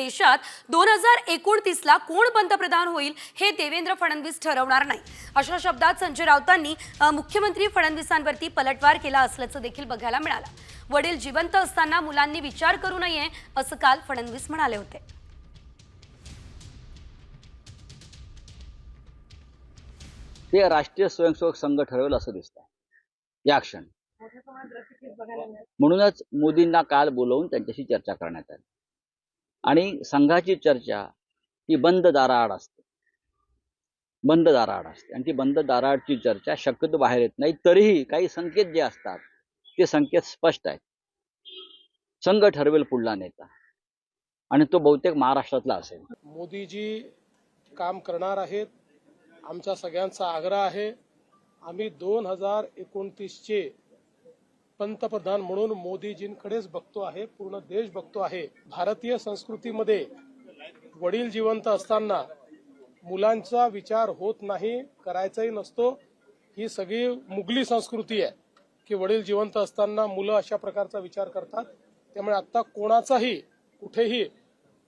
देशात 2029ला कोण पंतप्रधान होईल हे देवेंद्र फडणवीस ठरवणार नाही, अशा शब्दात संजय राऊतांनी मुख्यमंत्री फडणवीसांवरती पलटवार केला असल्याचं देखील बघायला मिळालं। वडील जिवंत असताना मुलांनी विचार करू नये असं काल फडणवीस म्हणाले होते। ते राष्ट्रीय स्वयंसेवक संघ ठरवेल असं दिसतंय या क्षणी। म्हणूनच मोदींना काल बोलवून त्यांच्याशी चर्चा करण्यात आली आणि संघाची चर्चा ही बंद दाराआड असते, आणि ती बंद दाराआडची चर्चा शक्यतो बाहेर येत नाही। तरीही काही संकेत जे असतात ते संकेत स्पष्ट आहेत। संघ ठरवेल पुढला नेता आणि तो बहुतेक महाराष्ट्रातला असेल। मोदीजी काम करणार आहेत, आमचा सगळ्यांचा आग्रह आहे। आम्ही 2029चे पंतप्रधान म्हणून मोदीजींकडेच बघतो आहे, पूर्ण देश बघतो आहे। भारतीय संस्कृतीमध्ये वडील जिवंत असताना मुलांचा विचार होत नाही, करायचाही नसतो। ही सगळी मुघली संस्कृती आहे की वडील जिवंत असताना मुलं अशा प्रकारचा विचार करतात। त्यामुळे आता कोणाचाही कुठेही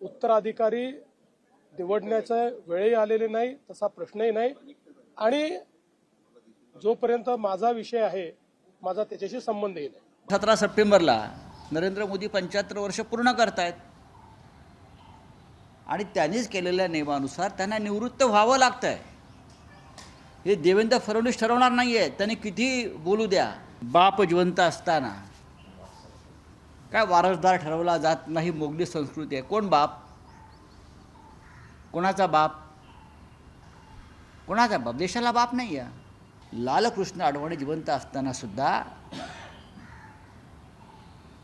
उत्तराधिकारी निवडण्याचा वेळही आलेली नाही, तसा प्रश्नही नाही। आणि जोपर्यंत माझा विषय आहे, माझा त्याच्याशी संबंधही नाही। 17 सप्टेंबरला नरेंद्र मोदी 75 वर्ष पूर्ण करतायत आणि त्यांनीच केलेल्या नियमानुसार त्यांना निवृत्त व्हावं लागतंय। हे देवेंद्र फडणवीस ठरवणार नाहीये, त्यांनी किती बोलू द्या। बाप जिवंत असताना काय वारसदार ठरवला जात नाही, मोगली संस्कृती आहे। कोण बाप? कोणाचा बाप? कोणाचा बाप? देशाला बाप नाही आहे। लालकृष्ण अडवाणी जिवंत असताना सुद्धा